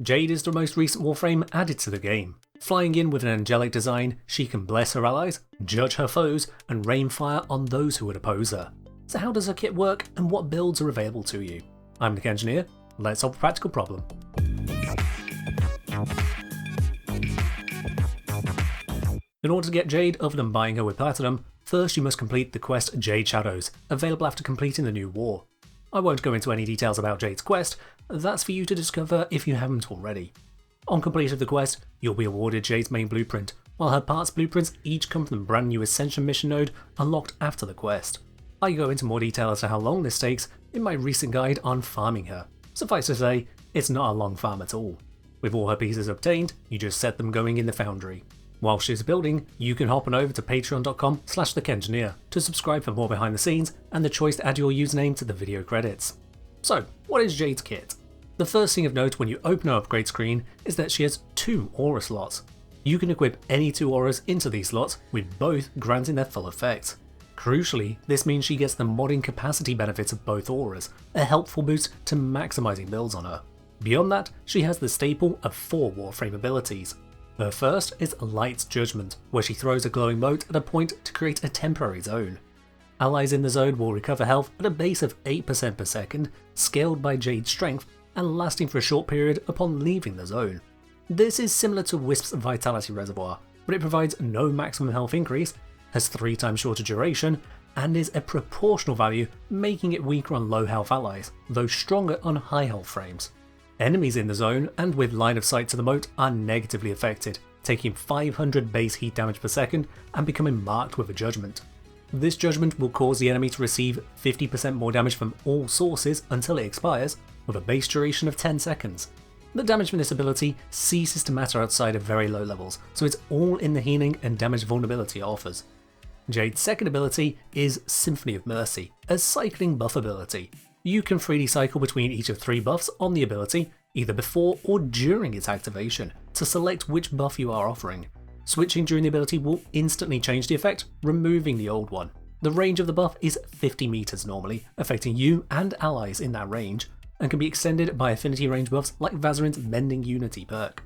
Jade is the most recent Warframe added to the game. Flying in with an angelic design, she can bless her allies, judge her foes, and rain fire on those who would oppose her. So how does her kit work and what builds are available to you? I'm the Engineer, let's solve a practical problem. In order to get Jade, other than buying her with Platinum, first you must complete the quest Jade Shadows, available after completing the new war. I won't go into any details about Jade's quest, that's for you to discover if you haven't already. On completion of the quest, you'll be awarded Jade's main blueprint, while her parts blueprints each come from the brand new Ascension mission node unlocked after the quest. I go into more detail as to how long this takes in my recent guide on farming her. Suffice to say, it's not a long farm at all. With all her pieces obtained, you just set them going in the foundry. While she's building, you can hop on over to patreon.com/thekengineer to subscribe for more behind the scenes and the choice to add your username to the video credits. So, what is Jade's kit? The first thing of note when you open her upgrade screen is that she has 2 aura slots. You can equip any 2 auras into these slots, with both granting their full effect. Crucially, this means she gets the modding capacity benefits of both auras, a helpful boost to maximising builds on her. Beyond that, she has the staple of 4 Warframe abilities. Her first is Light's Judgment, where she throws a glowing mote at a point to create a temporary zone. Allies in the zone will recover health at a base of 8% per second, scaled by Jade's strength, and lasting for a short period upon leaving the zone. This is similar to Wisp's Vitality Reservoir, but it provides no maximum health increase, has 3 times shorter duration, and is a proportional value, making it weaker on low health allies, though stronger on high health frames. Enemies in the zone and with line of sight to the moat are negatively affected, taking 500 base heat damage per second and becoming marked with a judgment. This judgment will cause the enemy to receive 50% more damage from all sources until it expires, with a base duration of 10 seconds. The damage from this ability ceases to matter outside of very low levels, so it's all in the healing and damage vulnerability it offers. Jade's second ability is Symphony of Mercy, a cycling buff ability. You can freely cycle between each of 3 buffs on the ability, either before or during its activation, to select which buff you are offering. Switching during the ability will instantly change the effect, removing the old one. The range of the buff is 50 meters normally, affecting you and allies in that range, and can be extended by affinity range buffs like Vazarin's Mending Unity perk.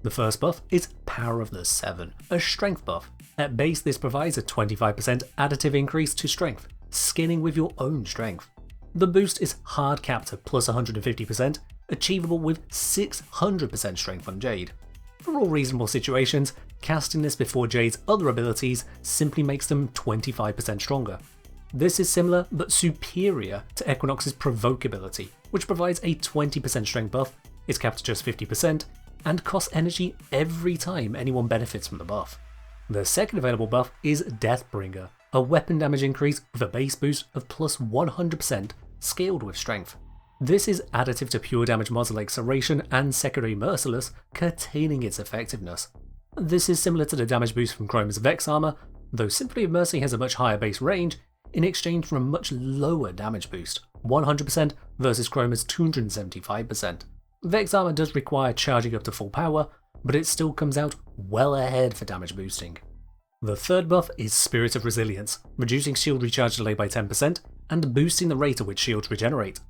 The first buff is Power of the Seven, a strength buff. At base, this provides a 25% additive increase to strength, scaling with your own strength. The boost is hard capped at plus 150%, achievable with 600% strength on Jade. For all reasonable situations, casting this before Jade's other abilities simply makes them 25% stronger. This is similar but superior to Equinox's Provoke ability, which provides a 20% strength buff, is capped at just 50%, and costs energy every time anyone benefits from the buff. The second available buff is Deathbringer, a weapon damage increase with a base boost of plus 100% scaled with strength. This is additive to pure damage mods like Serration and Secondary Merciless, curtailing its effectiveness. This is similar to the damage boost from Chroma's Vex armor, though Symphony of Mercy has a much higher base range in exchange for a much lower damage boost, 100% versus Chroma's 275%. Vex armor does require charging up to full power, but it still comes out well ahead for damage boosting. The third buff is Spirit of Resilience, reducing shield recharge delay by 10% and boosting the rate at which shields regenerate.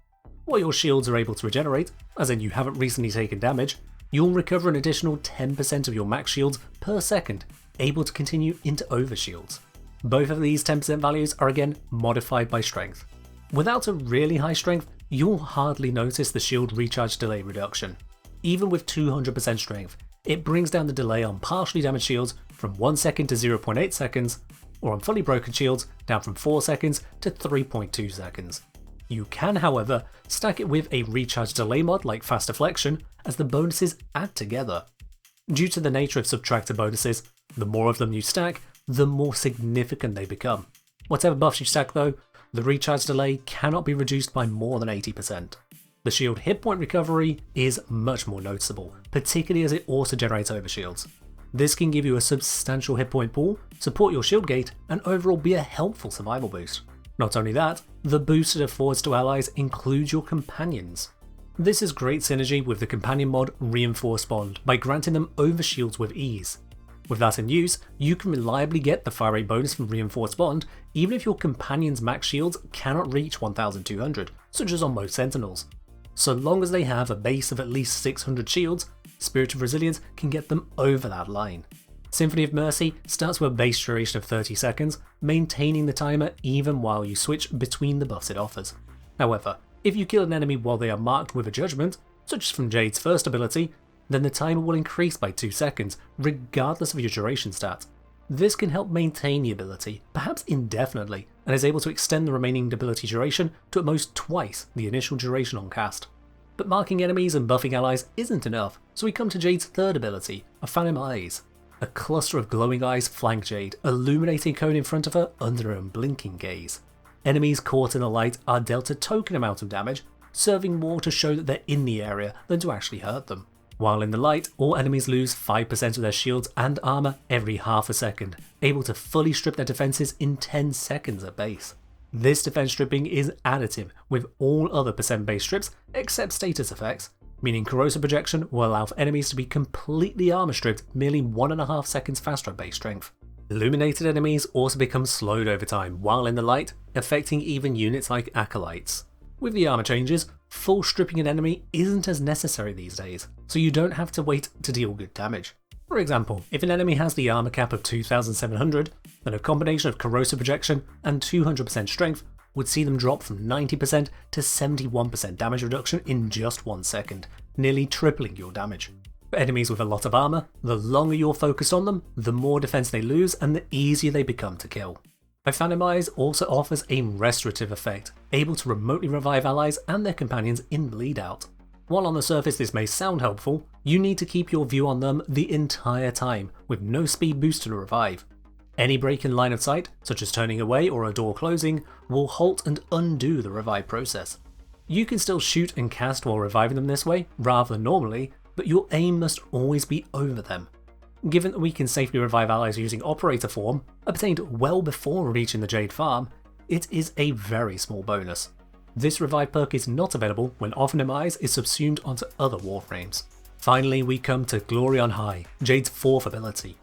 While your shields are able to regenerate, as in you haven't recently taken damage, you'll recover an additional 10% of your max shields per second, able to continue into overshields. Both of these 10% values are again modified by strength. Without a really high strength, you'll hardly notice the shield recharge delay reduction. Even with 200% strength, it brings down the delay on partially damaged shields from 1 second to 0.8 seconds, or on fully broken shields down from 4 seconds to 3.2 seconds. You can, however, stack it with a recharge delay mod like Fast Deflection, as the bonuses add together. Due to the nature of subtractor bonuses, the more of them you stack, the more significant they become. Whatever buffs you stack though, the recharge delay cannot be reduced by more than 80%. The shield hit point recovery is much more noticeable, particularly as it also generates overshields. This can give you a substantial hit point pool, support your shield gate, and overall be a helpful survival boost. Not only that, the boost it affords to allies includes your companions. This is great synergy with the companion mod Reinforced Bond by granting them overshields with ease. With that in use, you can reliably get the fire rate bonus from Reinforced Bond even if your companion's max shields cannot reach 1200, such as on most Sentinels. So long as they have a base of at least 600 shields, Spirit of Resilience can get them over that line. Symphony of Mercy starts with a base duration of 30 seconds, maintaining the timer even while you switch between the buffs it offers. However, if you kill an enemy while they are marked with a judgment, such as from Jade's first ability, then the timer will increase by 2 seconds, regardless of your duration stat. This can help maintain the ability, perhaps indefinitely, and is able to extend the remaining ability duration to at most twice the initial duration on cast. But marking enemies and buffing allies isn't enough, so we come to Jade's third ability, Phantom Eyes. A cluster of glowing eyes flank Jade, illuminating a cone in front of her under her unblinking gaze. Enemies caught in the light are dealt a token amount of damage, serving more to show that they're in the area than to actually hurt them. While in the light, all enemies lose 5% of their shields and armor every half a second, able to fully strip their defenses in 10 seconds at base. This defense stripping is additive with all other percent base strips except status effects, meaning corrosive projection will allow for enemies to be completely armor stripped merely 1.5 seconds faster at base strength. Illuminated enemies also become slowed over time while in the light, affecting even units like Acolytes. With the armor changes, full stripping an enemy isn't as necessary these days, so you don't have to wait to deal good damage. For example, if an enemy has the armor cap of 2700, then a combination of corrosive projection and 200% strength would see them drop from 90% to 71% damage reduction in just 1 second, nearly tripling your damage. For enemies with a lot of armor, the longer you're focused on them, the more defense they lose and the easier they become to kill. Phantom Eyes also offers a restorative effect, able to remotely revive allies and their companions in bleed out. While on the surface this may sound helpful, you need to keep your view on them the entire time, with no speed boost to revive. Any break in line of sight, such as turning away or a door closing, will halt and undo the revive process. You can still shoot and cast while reviving them this way, rather than normally, but your aim must always be over them. Given that we can safely revive allies using Operator form, obtained well before reaching the Jade farm, it is a very small bonus. This revive perk is not available when Phantom Eyes is subsumed onto other warframes. Finally, we come to Glory on High, Jade's fourth ability.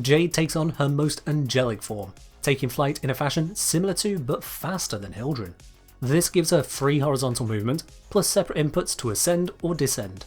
Jade takes on her most angelic form, taking flight in a fashion similar to but faster than Hildryn. This gives her free horizontal movement, plus separate inputs to ascend or descend.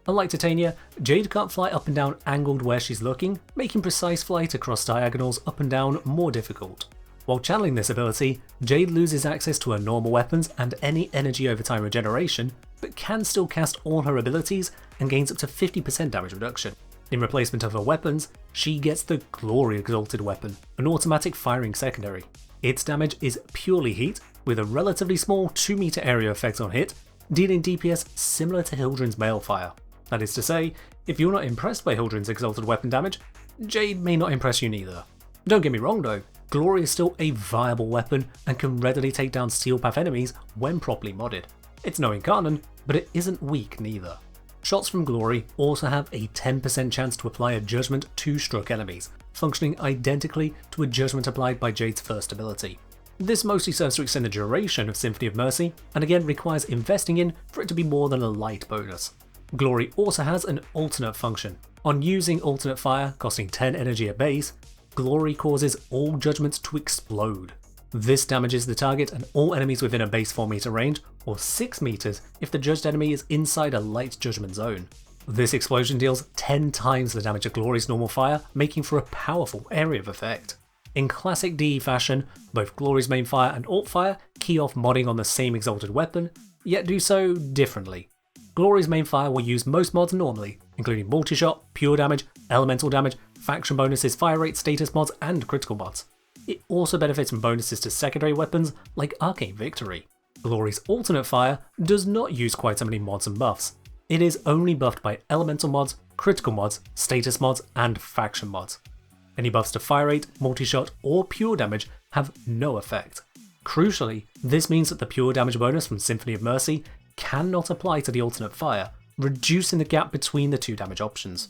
Unlike Titania, Jade can't fly up and down angled where she's looking, making precise flight across diagonals up and down more difficult. While channeling this ability, Jade loses access to her normal weapons and any energy over time regeneration, but can still cast all her abilities and gains up to 50% damage reduction. In replacement of her weapons, she gets the Glory Exalted weapon, an automatic firing secondary. Its damage is purely heat, with a relatively small 2 meter area effect on hit, dealing DPS similar to Hildryn's Balefire. That is to say, if you're not impressed by Hildryn's Exalted weapon damage, Jade may not impress you neither. Don't get me wrong though, Glory is still a viable weapon and can readily take down Steel Path enemies when properly modded. It's no incarnon, but it isn't weak neither. Shots from Glory also have a 10% chance to apply a judgment to struck enemies, functioning identically to a judgment applied by Jade's first ability. This mostly serves to extend the duration of Symphony of Mercy, and again requires investing in for it to be more than a light bonus. Glory also has an alternate function. On using alternate fire, costing 10 energy at base, Glory causes all judgments to explode. This damages the target and all enemies within a base 4 meter range, or 6 meters if the judged enemy is inside a light judgment zone. This explosion deals 10 times the damage of Glory's normal fire, making for a powerful area of effect. In classic DE fashion, both Glory's main fire and alt fire key off modding on the same exalted weapon, yet do so differently. Glory's main fire will use most mods normally, including multi-shot, pure damage, elemental damage, faction bonuses, fire rate, status mods, and critical mods. It also benefits from bonuses to secondary weapons like Arcane Victory. Glory's alternate fire does not use quite so many mods and buffs. It is only buffed by elemental mods, critical mods, status mods, and faction mods. Any buffs to fire rate, multi-shot, or pure damage have no effect. Crucially, this means that the pure damage bonus from Symphony of Mercy cannot apply to the alternate fire, reducing the gap between the two damage options.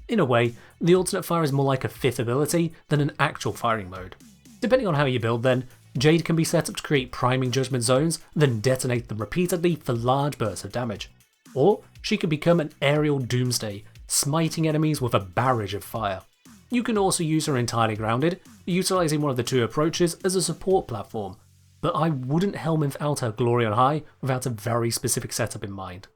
In a way, the alternate fire is more like a fifth ability than an actual firing mode. Depending on how you build then, Jade can be set up to create priming judgment zones, then detonate them repeatedly for large bursts of damage. Or she can become an aerial doomsday, smiting enemies with a barrage of fire. You can also use her entirely grounded, utilising one of the two approaches as a support platform, but I wouldn't Helminth out her Glory on High without a very specific setup in mind.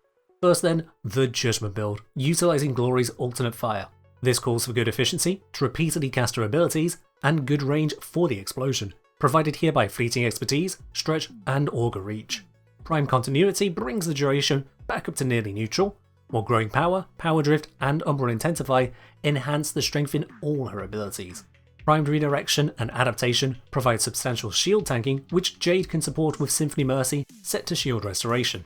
First then, the Judgment build, utilising Glory's alternate fire. This calls for good efficiency to repeatedly cast her abilities, and good range for the explosion, provided here by fleeting expertise, stretch, and augur reach. Prime continuity brings the duration back up to nearly neutral, while growing power, power drift, and umbral intensify enhance the strength in all her abilities. Primed redirection and adaptation provide substantial shield tanking, which Jade can support with Symphony Mercy set to shield restoration.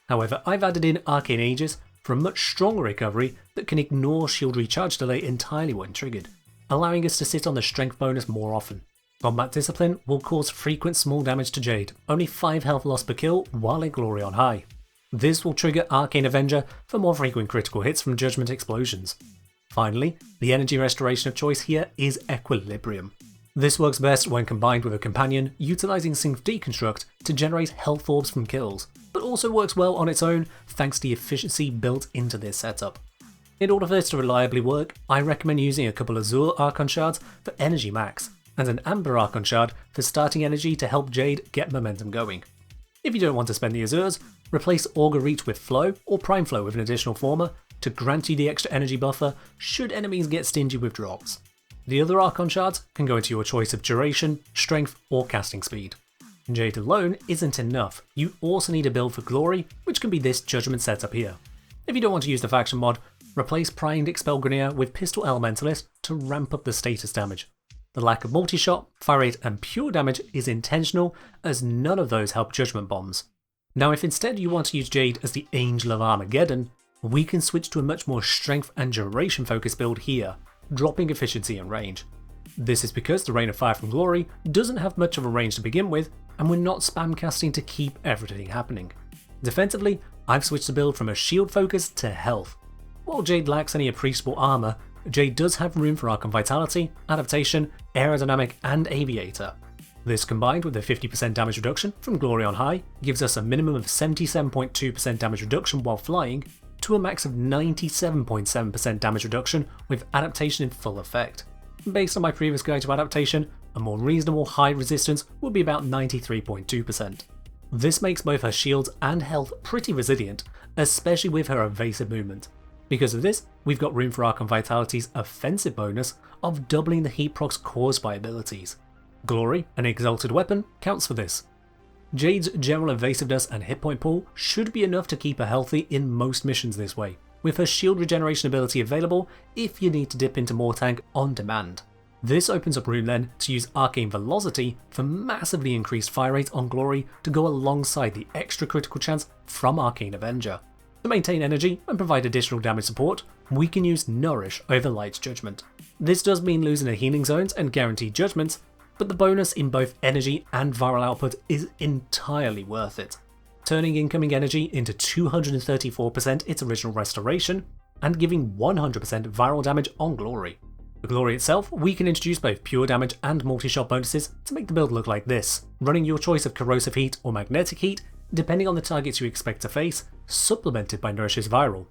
However, I've added in Arcane Aegis for a much stronger recovery that can ignore shield recharge delay entirely when triggered, allowing us to sit on the strength bonus more often. Combat Discipline will cause frequent small damage to Jade, only 5 health loss per kill while in Glory on high. This will trigger Arcane Avenger for more frequent critical hits from Judgment explosions. Finally, the energy restoration of choice here is Equilibrium. This works best when combined with a companion, utilising Synth Deconstruct to generate health orbs from kills, but also works well on its own thanks to the efficiency built into this setup. In order for this to reliably work, I recommend using a couple Azure Archon Shards for energy max, and an Amber Archon Shard for starting energy to help Jade get momentum going. If you don't want to spend the Azures, replace Augur Reach with Flow or Prime Flow with an additional former to grant you the extra energy buffer should enemies get stingy with drops. The other Archon Shards can go into your choice of duration, strength, or casting speed. Jade alone isn't enough, you also need a build for Glory, which can be this Judgment setup here. If you don't want to use the faction mod, replace Primed Expel Grineer with Pistol Elementalist to ramp up the status damage. The lack of multi-shot, fire rate, and pure damage is intentional, as none of those help Judgment bombs. Now if instead you want to use Jade as the Angel of Armageddon, we can switch to a much more strength and duration focused build here, dropping efficiency and range. This is because the Rain of Fire from Glory doesn't have much of a range to begin with, and we're not spam casting to keep everything happening. Defensively, I've switched the build from a shield focus to health. While Jade lacks any appreciable armour, Jade does have room for Archon Vitality, Adaptation, Aerodynamic, and Aviator. This combined with a 50% damage reduction from Glory on high gives us a minimum of 77.2% damage reduction while flying, to a max of 97.7% damage reduction with Adaptation in full effect. Based on my previous guide to Adaptation, a more reasonable high resistance would be about 93.2%. This makes both her shields and health pretty resilient, especially with her evasive movement. Because of this, we've got room for Archon Vitality's offensive bonus of doubling the heat procs caused by abilities. Glory, an exalted weapon, counts for this. Jade's general evasiveness and hit point pool should be enough to keep her healthy in most missions this way, with her shield regeneration ability available if you need to dip into more tank on demand. This opens up room then to use Arcane Velocity for massively increased fire rate on Glory to go alongside the extra critical chance from Arcane Avenger. To maintain energy and provide additional damage support, we can use Nourish over Light's Judgment. This does mean losing the healing zones and guaranteed judgments, but the bonus in both energy and viral output is entirely worth it, turning incoming energy into 234% its original restoration, and giving 100% viral damage on Glory. For Glory itself, we can introduce both pure damage and multi-shot bonuses to make the build look like this, running your choice of corrosive heat or magnetic heat, depending on the targets you expect to face, supplemented by Nourish's viral.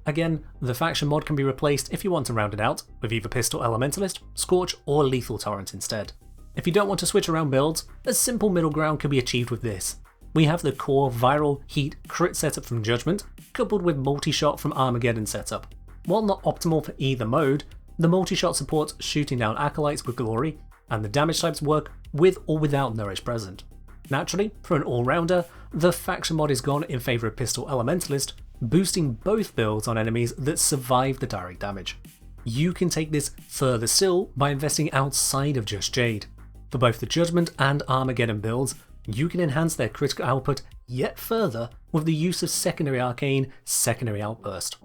Again, the faction mod can be replaced if you want to round it out, with either Pistol Elementalist, Scorch, or Lethal Torrent instead. If you don't want to switch around builds, a simple middle ground can be achieved with this. We have the core viral, heat, crit setup from Judgment, coupled with multi-shot from Armageddon setup. While not optimal for either mode, the multi-shot supports shooting down acolytes with Glory, and the damage types work with or without Nourish present. Naturally, for an all-rounder, the faction mod is gone in favour of Pistol Elementalist, boosting both builds on enemies that survive the direct damage. You can take this further still by investing outside of just Jade. For both the Judgment and Armageddon builds, you can enhance their critical output yet further with the use of Secondary Arcane Secondary Outburst.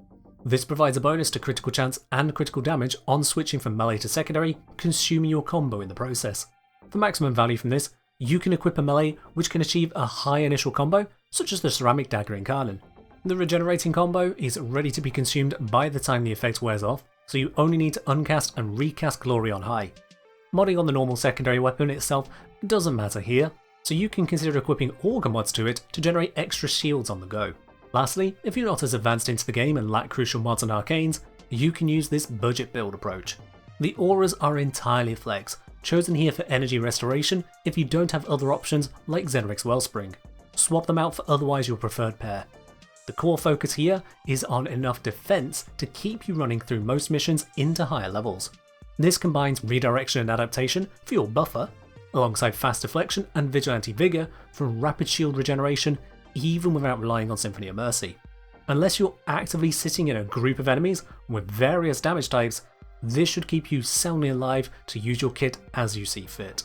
This provides a bonus to critical chance and critical damage on switching from melee to secondary, consuming your combo in the process. For maximum value from this, you can equip a melee which can achieve a high initial combo, such as the Ceramic Dagger Incarnate. The regenerating combo is ready to be consumed by the time the effect wears off, so you only need to uncast and recast Glory on high. Modding on the normal secondary weapon itself doesn't matter here, so you can consider equipping Augur mods to it to generate extra shields on the go. Lastly, if you're not as advanced into the game and lack crucial mods and arcanes, you can use this budget build approach. The auras are entirely flex, chosen here for energy restoration if you don't have other options like Xenrix Wellspring. Swap them out for otherwise your preferred pair. The core focus here is on enough defense to keep you running through most missions into higher levels. This combines redirection and adaptation for your buffer, alongside fast deflection and vigilante vigor for rapid shield regeneration, even without relying on Symphony of Mercy. Unless you're actively sitting in a group of enemies with various damage types, this should keep you soundly alive to use your kit as you see fit.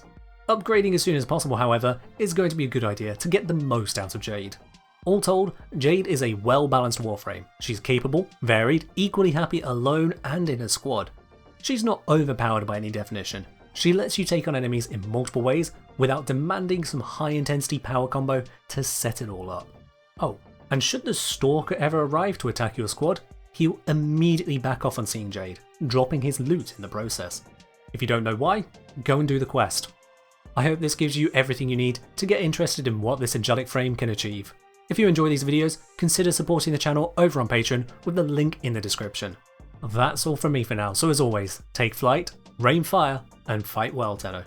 Upgrading as soon as possible, however, is going to be a good idea to get the most out of Jade. All told, Jade is a well-balanced warframe. She's capable, varied, equally happy alone and in a squad. She's not overpowered by any definition. She lets you take on enemies in multiple ways without demanding some high-intensity power combo to set it all up. Oh, and should the Stalker ever arrive to attack your squad, he'll immediately back off on seeing Jade, dropping his loot in the process. If you don't know why, go and do the quest. I hope this gives you everything you need to get interested in what this angelic frame can achieve. If you enjoy these videos, consider supporting the channel over on Patreon with the link in the description. That's all from me for now, so as always, take flight, rain fire, and fight well, Tenno.